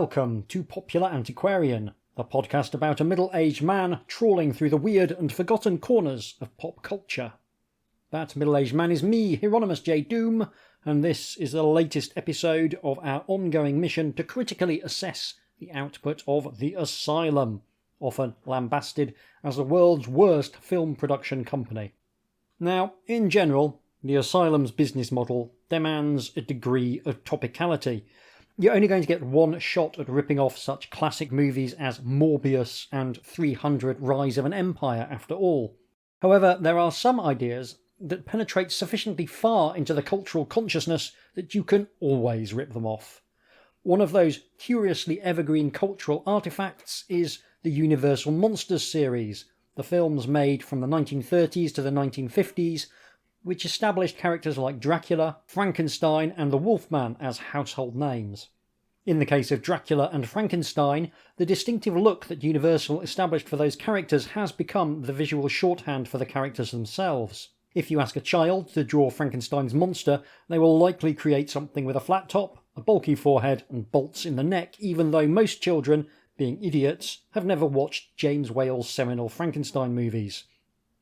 welcome to Popular Antiquarian, the podcast about a middle-aged man trawling through the weird and forgotten corners of pop culture. That middle-aged man is me, Hieronymus J. Doom, and this is the latest episode of our ongoing mission to critically assess the output of The Asylum, often lambasted as the world's worst film production company. Now, in general, The Asylum's business model demands a degree of topicality. You're only going to get one shot at ripping off such classic movies as Morbius and 300 Rise of an Empire after all. However, there are some ideas that penetrate sufficiently far into the cultural consciousness that you can always rip them off. One of those curiously evergreen cultural artefacts is the Universal Monsters series, the films made from the 1930s to the 1950s, which established characters like Dracula, Frankenstein and the Wolfman as household names. In the case of Dracula and Frankenstein, the distinctive look that Universal established for those characters has become the visual shorthand for the characters themselves. If you ask a child to draw Frankenstein's monster, they will likely create something with a flat top, a bulky forehead and bolts in the neck, even though most children, being idiots, have never watched James Whale's seminal Frankenstein movies.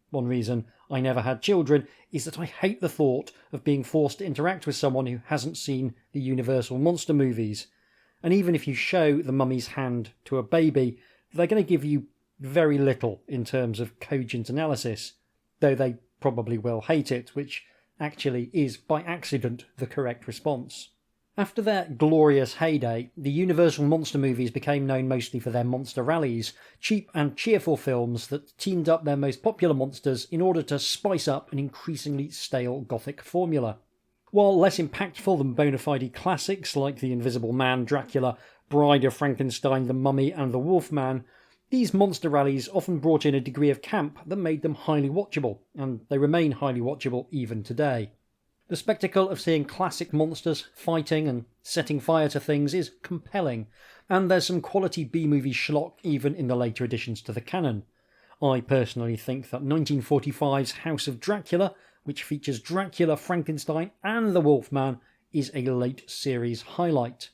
One reason I never had children is that I hate the thought of being forced to interact with someone who hasn't seen the Universal monster movies. And even if you show the mummy's hand to a baby, they're going to give you very little in terms of cogent analysis, though they probably will hate it, which actually is by accident the correct response. After their glorious heyday, the Universal monster movies became known mostly for their monster rallies, cheap and cheerful films that teamed up their most popular monsters in order to spice up an increasingly stale gothic formula. While less impactful than bona fide classics like The Invisible Man, Dracula, Bride of Frankenstein, The Mummy and The Wolfman, these monster rallies often brought in a degree of camp that made them highly watchable, and they remain highly watchable even today. The spectacle of seeing classic monsters fighting and setting fire to things is compelling, and there's some quality B-movie schlock even in the later additions to the canon. I personally think that 1945's House of Dracula, which features Dracula, Frankenstein and the Wolfman, is a late series highlight.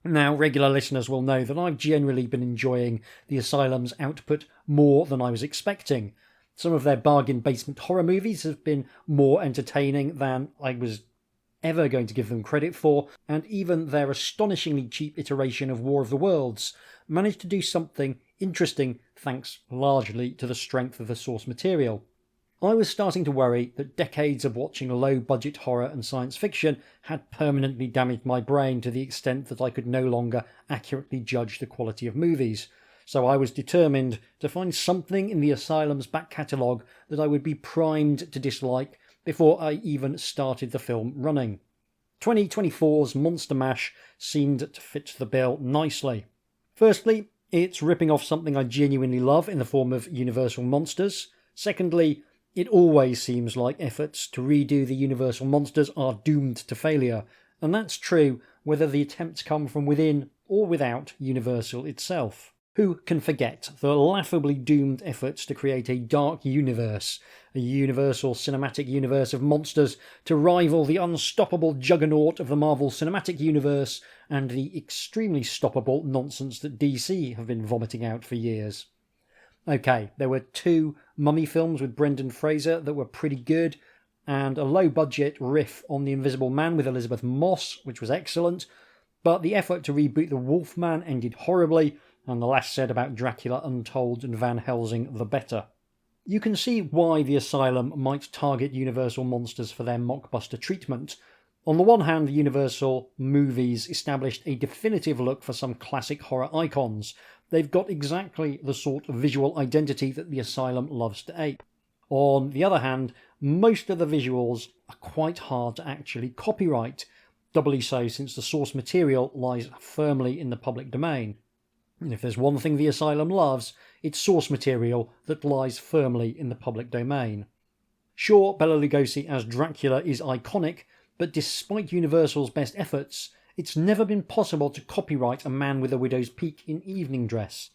Now, regular listeners will know that I've generally been enjoying the Asylum's output more than I was expecting. Some of their bargain basement horror movies have been more entertaining than I was ever going to give them credit for, and even their astonishingly cheap iteration of War of the Worlds managed to do something interesting thanks largely to the strength of the source material. I was starting to worry that decades of watching low-budget horror and science fiction had permanently damaged my brain to the extent that I could no longer accurately judge the quality of movies. So I was determined to find something in the Asylum's back catalogue that I would be primed to dislike before I even started the film running. 2024's Monster Mash seemed to fit the bill nicely. Firstly, it's ripping off something I genuinely love in the form of Universal Monsters. Secondly, it always seems like efforts to redo the Universal Monsters are doomed to failure, and that's true whether the attempts come from within or without Universal itself. Who can forget the laughably doomed efforts to create a dark universe, a universal cinematic universe of monsters to rival the unstoppable juggernaut of the Marvel Cinematic Universe and the extremely stoppable nonsense that DC have been vomiting out for years? Okay, there were 2 mummy films with Brendan Fraser that were pretty good, and a low-budget riff on The Invisible Man with Elizabeth Moss, which was excellent, but the effort to reboot The Wolfman ended horribly, and the less said about Dracula Untold and Van Helsing, the better. You can see why the Asylum might target Universal Monsters for their mockbuster treatment. On the one hand, the Universal movies established a definitive look for some classic horror icons. They've got exactly the sort of visual identity that the Asylum loves to ape. On the other hand, most of the visuals are quite hard to actually copyright, doubly so since the source material lies firmly in the public domain. And if there's one thing the Asylum loves, it's source material that lies firmly in the public domain. Sure, Bela Lugosi as Dracula is iconic, but despite Universal's best efforts, it's never been possible to copyright a man with a widow's peak in evening dress.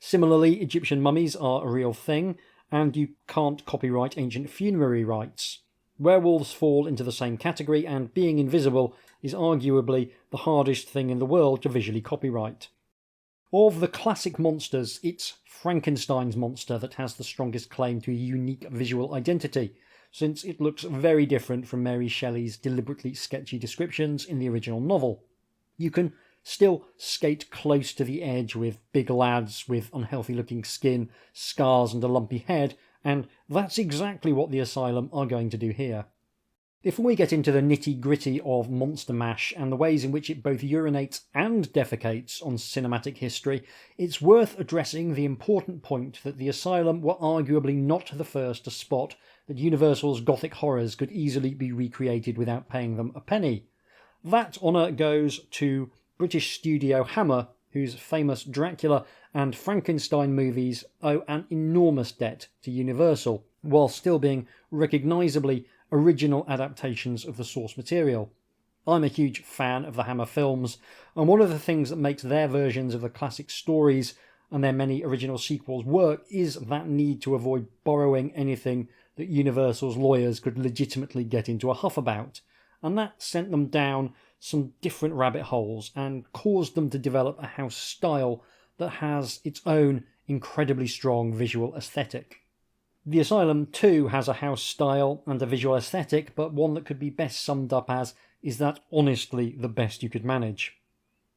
Similarly, Egyptian mummies are a real thing, and you can't copyright ancient funerary rites. Werewolves fall into the same category, and being invisible is arguably the hardest thing in the world to visually copyright. Of the classic monsters, it's Frankenstein's monster that has the strongest claim to a unique visual identity, since it looks very different from Mary Shelley's deliberately sketchy descriptions in the original novel. You can still skate close to the edge with big lads with unhealthy-looking skin, scars and a lumpy head, and that's exactly what the Asylum are going to do here. Before we get into the nitty-gritty of Monster Mash and the ways in which it both urinates and defecates on cinematic history, it's worth addressing the important point that the Asylum were arguably not the first to spot that Universal's gothic horrors could easily be recreated without paying them a penny. That honour goes to British studio Hammer, whose famous Dracula and Frankenstein movies owe an enormous debt to Universal, while still being recognisably original adaptations of the source material. I'm a huge fan of the Hammer films, and one of the things that makes their versions of the classic stories and their many original sequels work is that need to avoid borrowing anything that Universal's lawyers could legitimately get into a huff about, and that sent them down some different rabbit holes and caused them to develop a house style that has its own incredibly strong visual aesthetic. The Asylum too has a house style and a visual aesthetic, but one that could be best summed up as, is that honestly the best you could manage?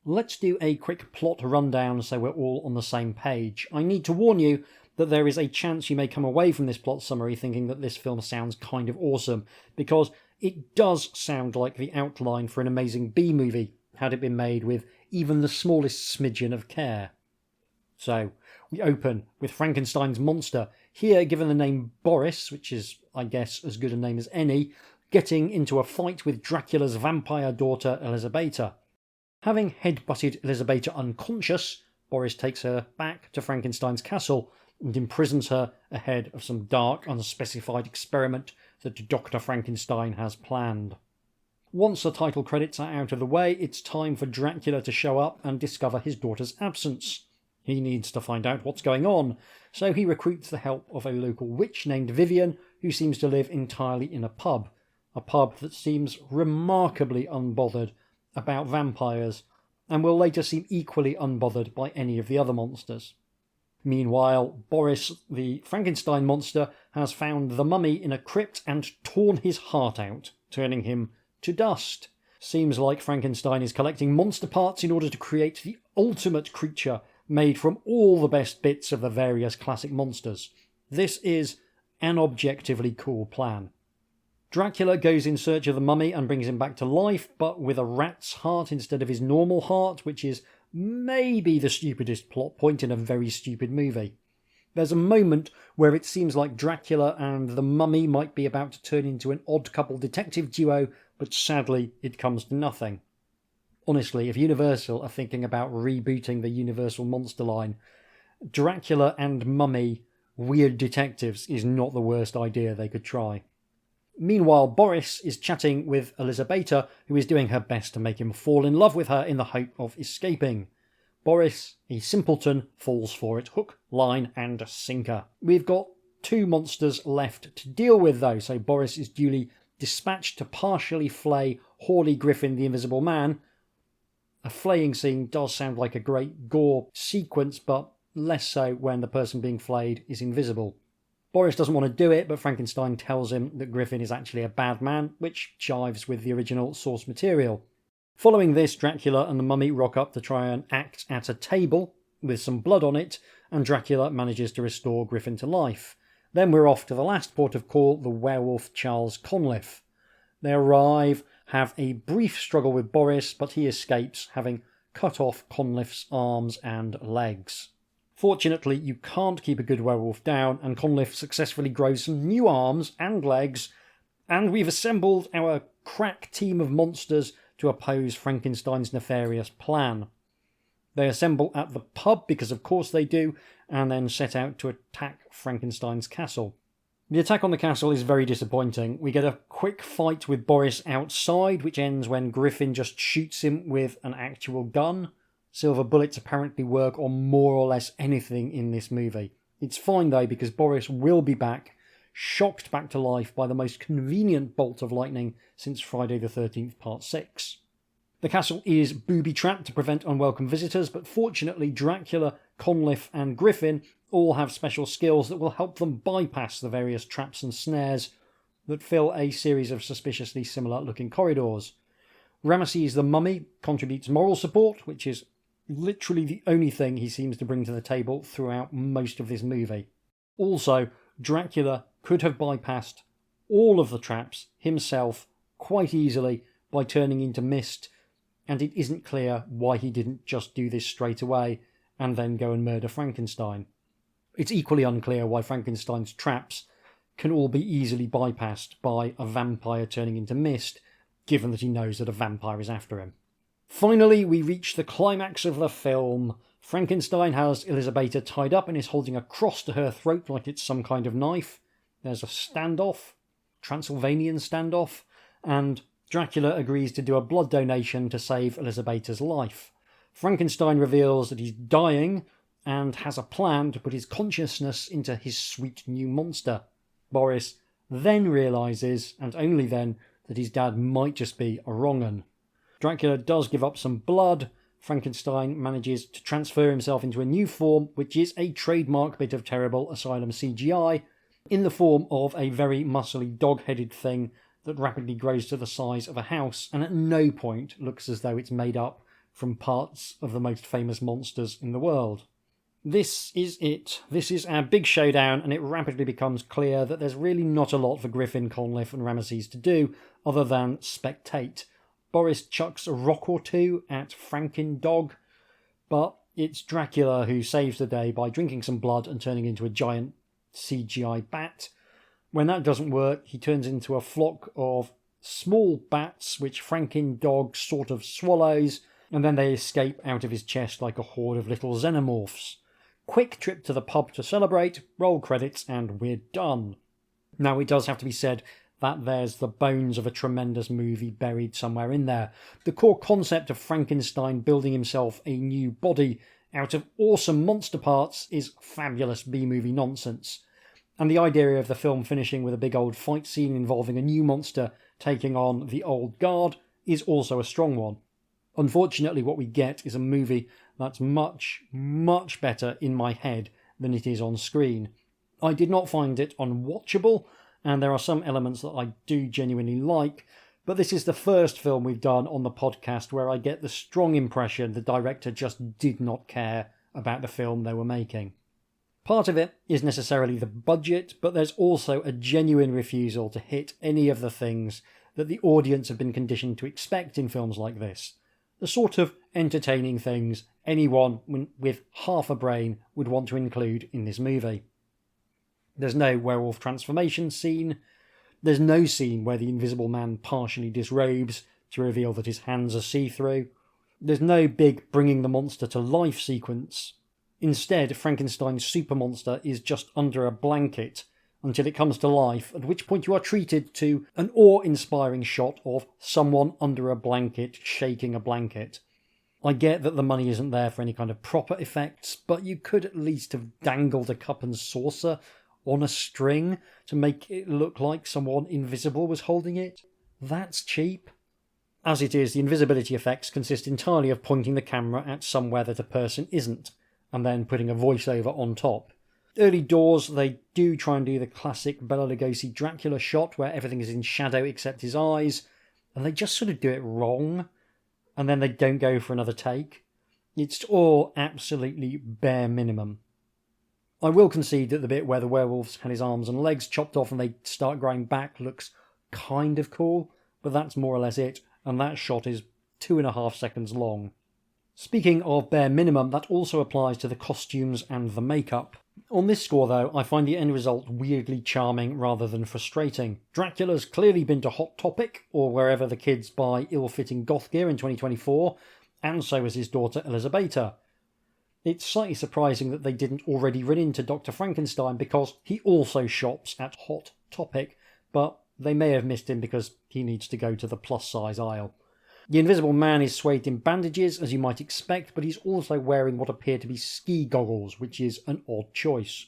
Let's do a quick plot rundown so we're all on the same page. I need to warn you that there is a chance you may come away from this plot summary thinking that this film sounds kind of awesome, because it does sound like the outline for an amazing B-movie, had it been made with even the smallest smidgen of care. So, we open with Frankenstein's monster, here given the name Boris, which is, I guess, as good a name as any, getting into a fight with Dracula's vampire daughter Elizabeta. Having headbutted Elizabeta unconscious, Boris takes her back to Frankenstein's castle and imprisons her ahead of some dark, unspecified experiment that Dr. Frankenstein has planned. Once the title credits are out of the way, it's time for Dracula to show up and discover his daughter's absence. He needs to find out what's going on, so he recruits the help of a local witch named Vivian, who seems to live entirely in a pub that seems remarkably unbothered about vampires, and will later seem equally unbothered by any of the other monsters. Meanwhile, Boris, the Frankenstein monster, has found the mummy in a crypt and torn his heart out, turning him to dust. Seems like Frankenstein is collecting monster parts in order to create the ultimate creature made from all the best bits of the various classic monsters. This is an objectively cool plan. Dracula goes in search of the mummy and brings him back to life, but with a rat's heart instead of his normal heart, which is maybe the stupidest plot point in a very stupid movie. There's a moment where it seems like Dracula and the mummy might be about to turn into an odd couple detective duo, but sadly it comes to nothing. Honestly, if Universal are thinking about rebooting the Universal monster line, Dracula and Mummy Weird Detectives is not the worst idea they could try. Meanwhile, Boris is chatting with Elizabeta, who is doing her best to make him fall in love with her in the hope of escaping. Boris, a simpleton, falls for it, hook, line and sinker. We've got 2 monsters left to deal with though, so Boris is duly dispatched to partially flay Hawley Griffin the Invisible Man. A flaying scene does sound like a great gore sequence, but less so when the person being flayed is invisible. Boris doesn't want to do it, but Frankenstein tells him that Griffin is actually a bad man, which jives with the original source material. Following this, Dracula and the mummy rock up to try and act at a table with some blood on it, and Dracula manages to restore Griffin to life. Then we're off to the last port of call, the werewolf Charles Conliffe. They arrive, have a brief struggle with Boris, but he escapes, having cut off Conliffe's arms and legs. Fortunately, you can't keep a good werewolf down, and Conliffe successfully grows some new arms and legs, and we've assembled our crack team of monsters to oppose Frankenstein's nefarious plan. They assemble at the pub, because of course they do, and then set out to attack Frankenstein's castle. The attack on the castle is very disappointing. We get a quick fight with Boris outside, which ends when Griffin just shoots him with an actual gun. Silver bullets apparently work on more or less anything in this movie. It's fine though, because Boris will be back, shocked back to life by the most convenient bolt of lightning since Friday the 13th Part 6. The castle is booby-trapped to prevent unwelcome visitors, but fortunately Dracula, Conliffe and Griffin all have special skills that will help them bypass the various traps and snares that fill a series of suspiciously similar-looking corridors. Ramesses the Mummy contributes moral support, which is literally the only thing he seems to bring to the table throughout most of this movie. Also, Dracula could have bypassed all of the traps himself quite easily by turning into mist, and it isn't clear why he didn't just do this straight away and then go and murder Frankenstein. It's equally unclear why Frankenstein's traps can all be easily bypassed by a vampire turning into mist, given that he knows that a vampire is after him. Finally, we reach the climax of the film. Frankenstein has Elisabetta tied up and is holding a cross to her throat like it's some kind of knife. There's a standoff, Transylvanian standoff, and Dracula agrees to do a blood donation to save Elisabetta's life. Frankenstein reveals that he's dying and has a plan to put his consciousness into his sweet new monster. Boris then realises, and only then, that his dad might just be a wrong 'un. Dracula does give up some blood. Frankenstein manages to transfer himself into a new form, which is a trademark bit of terrible Asylum CGI, in the form of a very muscly dog-headed thing that rapidly grows to the size of a house and at no point looks as though it's made up from parts of the most famous monsters in the world. This is it. This is our big showdown, and it rapidly becomes clear that there's really not a lot for Griffin, Conliffe and Ramesses to do other than spectate. Boris chucks a rock or two at Frankendog, but it's Dracula who saves the day by drinking some blood and turning into a giant CGI bat. When that doesn't work, he turns into a flock of small bats which Frankendog sort of swallows, and then they escape out of his chest like a horde of little xenomorphs. Quick trip to the pub to celebrate, roll credits, and we're done. Now, it does have to be said that there's the bones of a tremendous movie buried somewhere in there. The core concept of Frankenstein building himself a new body out of awesome monster parts is fabulous B-movie nonsense. And the idea of the film finishing with a big old fight scene involving a new monster taking on the old guard is also a strong one. Unfortunately, what we get is a movie that's much, much better in my head than it is on screen. I did not find it unwatchable, and there are some elements that I do genuinely like, but this is the first film we've done on the podcast where I get the strong impression the director just did not care about the film they were making. Part of it is necessarily the budget, but there's also a genuine refusal to hit any of the things that the audience have been conditioned to expect in films like this. The sort of entertaining things anyone with half a brain would want to include in this movie. There's no werewolf transformation scene. There's no scene where the Invisible Man partially disrobes to reveal that his hands are see-through. There's no big bringing the monster to life sequence. Instead, Frankenstein's super monster is just under a blanket until it comes to life, at which point you are treated to an awe-inspiring shot of someone under a blanket shaking a blanket. I get that the money isn't there for any kind of proper effects, but you could at least have dangled a cup and saucer on a string to make it look like someone invisible was holding it. That's cheap. As it is, the invisibility effects consist entirely of pointing the camera at somewhere that a person isn't, and then putting a voiceover on top. Early doors, they do try and do the classic Bela Lugosi Dracula shot where everything is in shadow except his eyes, and they just sort of do it wrong, and then they don't go for another take. It's all absolutely bare minimum. I will concede that the bit where the werewolves had his arms and legs chopped off and they start growing back looks kind of cool, but that's more or less it, and that shot is 2.5 seconds long. Speaking of bare minimum, that also applies to the costumes and the makeup. On this score, though, I find the end result weirdly charming rather than frustrating. Dracula's clearly been to Hot Topic, or wherever the kids buy ill-fitting goth gear in 2024, and so has his daughter Elisabetta. It's slightly surprising that they didn't already run into Dr. Frankenstein because he also shops at Hot Topic, but they may have missed him because he needs to go to the plus-size aisle. The Invisible Man is swathed in bandages, as you might expect, but he's also wearing what appear to be ski goggles, which is an odd choice.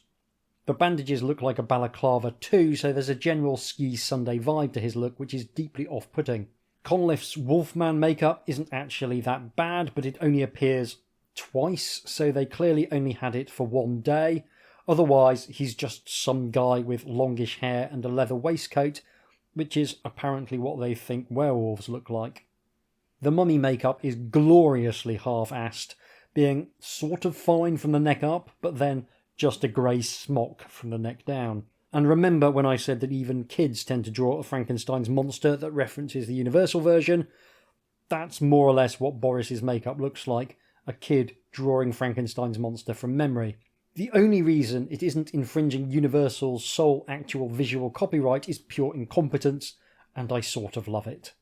The bandages look like a balaclava too, so there's a general ski Sunday vibe to his look which is deeply off-putting. Conliff's Wolfman makeup isn't actually that bad, but it only appears twice, so they clearly only had it for one day. Otherwise, he's just some guy with longish hair and a leather waistcoat, which is apparently what they think werewolves look like. The mummy makeup is gloriously half-assed, being sort of fine from the neck up, but then just a grey smock from the neck down. And remember when I said that even kids tend to draw a Frankenstein's monster that references the Universal version? That's more or less what Boris's makeup looks like, a kid drawing Frankenstein's monster from memory. The only reason it isn't infringing Universal's sole actual visual copyright is pure incompetence, and I sort of love it.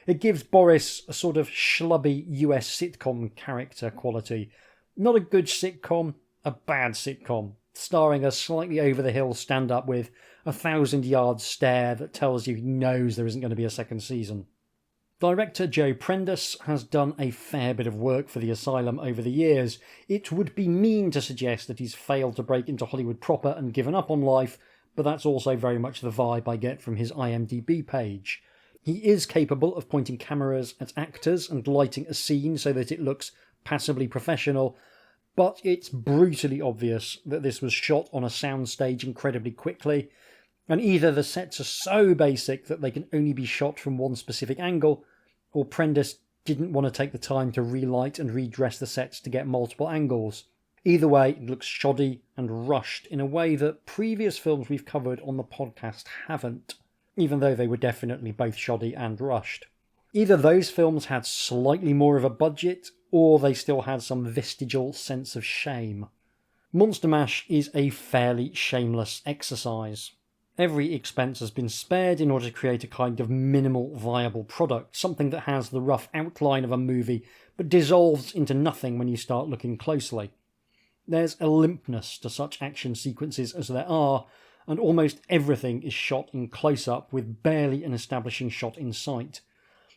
It gives Boris a sort of schlubby US sitcom character quality. Not a good sitcom, a bad sitcom, starring a slightly over-the-hill stand-up with a 1,000-yard stare that tells you he knows there isn't going to be a second season. Director Joe Prendis has done a fair bit of work for the Asylum over the years. It would be mean to suggest that he's failed to break into Hollywood proper and given up on life, but that's also very much the vibe I get from his IMDb page. He is capable of pointing cameras at actors and lighting a scene so that it looks passably professional, but it's brutally obvious that this was shot on a soundstage incredibly quickly, and either the sets are so basic that they can only be shot from one specific angle, or Prendis didn't want to take the time to relight and redress the sets to get multiple angles. Either way, it looks shoddy and rushed in a way that previous films we've covered on the podcast haven't, even though they were definitely both shoddy and rushed. Either those films had slightly more of a budget, or they still had some vestigial sense of shame. Monster Mash is a fairly shameless exercise. Every expense has been spared in order to create a kind of minimal viable product, something that has the rough outline of a movie but dissolves into nothing when you start looking closely. There's a limpness to such action sequences as there are, and almost everything is shot in close-up with barely an establishing shot in sight.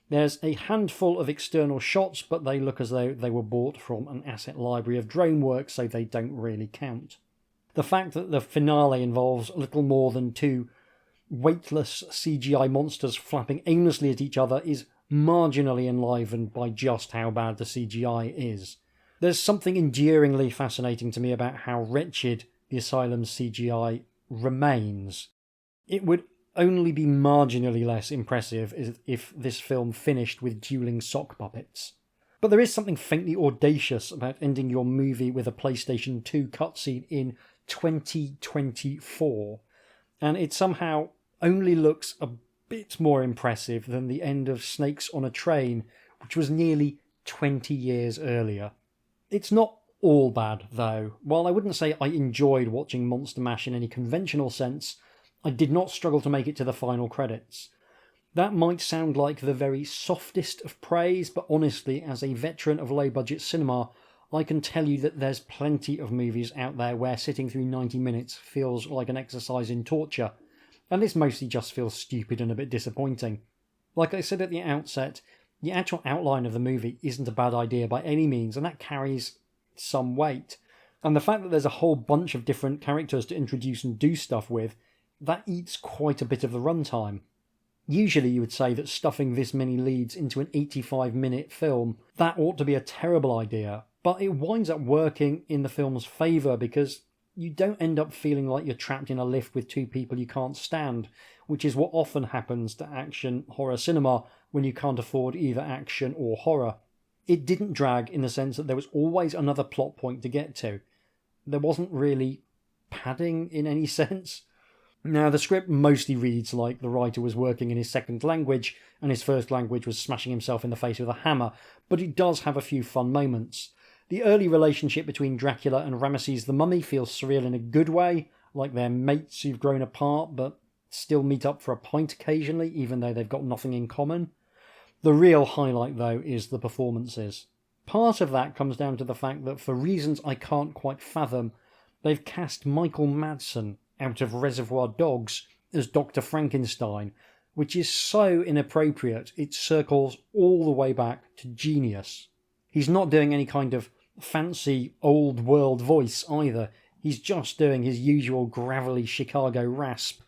There's a handful of external shots, but they look as though they were bought from an asset library of drone work, so they don't really count. The fact that the finale involves little more than two weightless CGI monsters flapping aimlessly at each other is marginally enlivened by just how bad the CGI is. There's something endearingly fascinating to me about how wretched the Asylum's CGI remains. It would only be marginally less impressive if this film finished with dueling sock puppets. But there is something faintly audacious about ending your movie with a PlayStation 2 cutscene in 2024, and it somehow only looks a bit more impressive than the end of Snakes on a Train, which was nearly 20 years earlier. It's not all bad, though. While I wouldn't say I enjoyed watching Monster Mash in any conventional sense, I did not struggle to make it to the final credits. That might sound like the very softest of praise, but honestly, as a veteran of low-budget cinema, I can tell you that there's plenty of movies out there where sitting through 90 minutes feels like an exercise in torture, and this mostly just feels stupid and a bit disappointing. Like I said at the outset, the actual outline of the movie isn't a bad idea by any means, and that carries some weight. And the fact that there's a whole bunch of different characters to introduce and do stuff with, that eats quite a bit of the runtime. Usually you would say that stuffing this many leads into an 85-minute film, that ought to be a terrible idea, but it winds up working in the film's favour because you don't end up feeling like you're trapped in a lift with two people you can't stand, which is what often happens to action horror cinema when you can't afford either action or horror. It didn't drag in the sense that there was always another plot point to get to. There wasn't really padding in any sense. Now, the script mostly reads like the writer was working in his second language and his first language was smashing himself in the face with a hammer, but it does have a few fun moments. The early relationship between Dracula and Ramesses the Mummy feels surreal in a good way, like they're mates who've grown apart but still meet up for a pint occasionally, even though they've got nothing in common. The real highlight, though, is the performances. Part of that comes down to the fact that, for reasons I can't quite fathom, they've cast Michael Madsen out of Reservoir Dogs as Dr. Frankenstein, which is so inappropriate it circles all the way back to genius. He's not doing any kind of fancy old world voice either. He's just doing his usual gravelly Chicago rasp,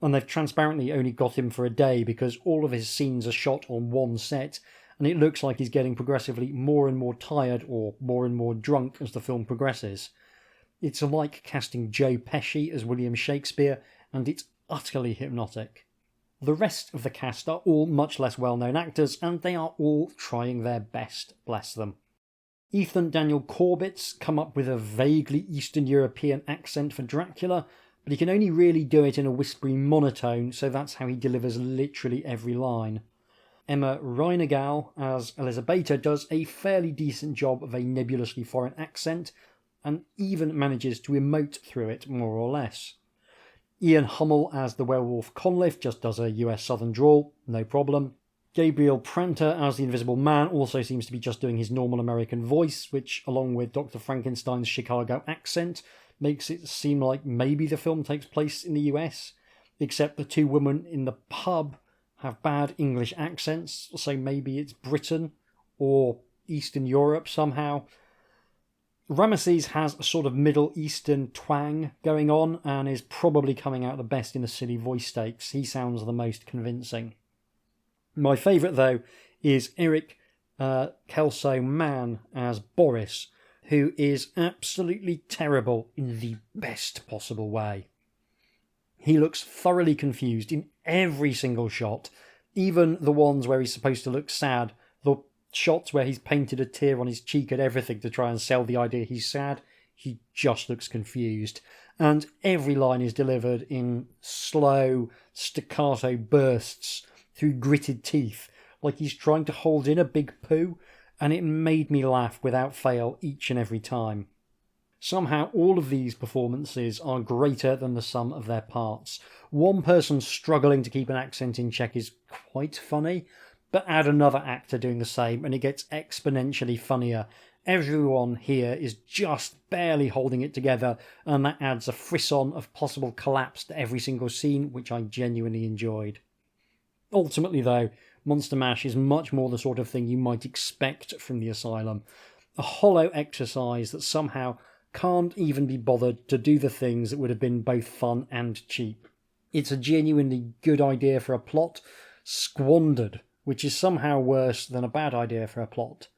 and they've transparently only got him for a day because all of his scenes are shot on one set, and it looks like he's getting progressively more and more tired or more and more drunk as the film progresses. It's like casting Joe Pesci as William Shakespeare, and it's utterly hypnotic. The rest of the cast are all much less well-known actors, and they are all trying their best, bless them. Ethan Daniel Corbett's come up with a vaguely Eastern European accent for Dracula, but he can only really do it in a whispery monotone, so that's how he delivers literally every line. Emma Reinagel as Elisabetta does a fairly decent job of a nebulously foreign accent, and even manages to emote through it more or less. Ian Hummel as the werewolf Conliffe just does a US Southern drawl, no problem. Gabriel Pranter as the Invisible Man also seems to be just doing his normal American voice, which, along with Dr. Frankenstein's Chicago accent, makes it seem like maybe the film takes place in the US, except the two women in the pub have bad English accents, so maybe it's Britain or Eastern Europe somehow. Ramesses has a sort of Middle Eastern twang going on and is probably coming out the best in the silly voice stakes. He sounds the most convincing. My favourite, though, is Eric Kelso-Mann as Boris, who is absolutely terrible in the best possible way. He looks thoroughly confused in every single shot, even the ones where he's supposed to look sad, the shots where he's painted a tear on his cheek and everything to try and sell the idea he's sad. He just looks confused, and every line is delivered in slow, staccato bursts through gritted teeth, like he's trying to hold in a big poo, and it made me laugh without fail each and every time. Somehow all of these performances are greater than the sum of their parts. One person struggling to keep an accent in check is quite funny, but add another actor doing the same and it gets exponentially funnier. Everyone here is just barely holding it together, and that adds a frisson of possible collapse to every single scene, which I genuinely enjoyed. Ultimately, though, Monster Mash is much more the sort of thing you might expect from the Asylum. A hollow exercise that somehow can't even be bothered to do the things that would have been both fun and cheap. It's a genuinely good idea for a plot, squandered, which is somehow worse than a bad idea for a plot.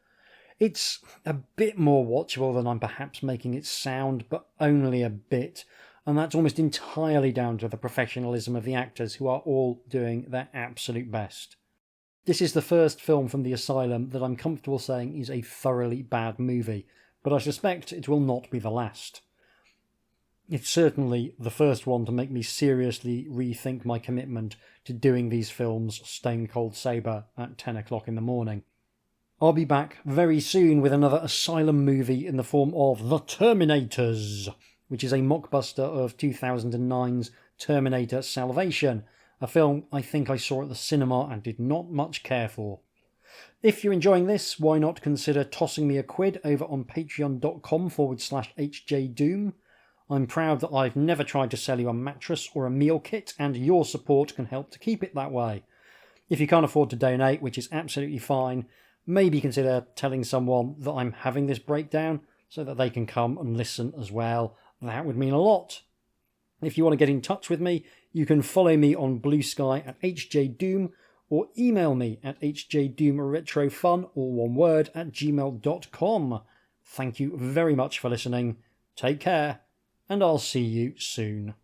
It's a bit more watchable than I'm perhaps making it sound, but only a bit, and that's almost entirely down to the professionalism of the actors, who are all doing their absolute best. This is the first film from the Asylum that I'm comfortable saying is a thoroughly bad movie, but I suspect it will not be the last. It's certainly the first one to make me seriously rethink my commitment to doing these films stone cold sober at 10 o'clock in the morning. I'll be back very soon with another Asylum movie in the form of The Terminators, which is a mockbuster of 2009's Terminator Salvation, a film I think I saw at the cinema and did not much care for. If you're enjoying this, why not consider tossing me a quid over on patreon.com/HJDoom. I'm proud that I've never tried to sell you a mattress or a meal kit, and your support can help to keep it that way. If you can't afford to donate, which is absolutely fine, maybe consider telling someone that I'm having this breakdown so that they can come and listen as well. That would mean a lot. If you want to get in touch with me, you can follow me on Blue Sky at HJDoom, or email me at hjdoomretrofun, all one word, @gmail.com. Thank you very much for listening. Take care, and I'll see you soon.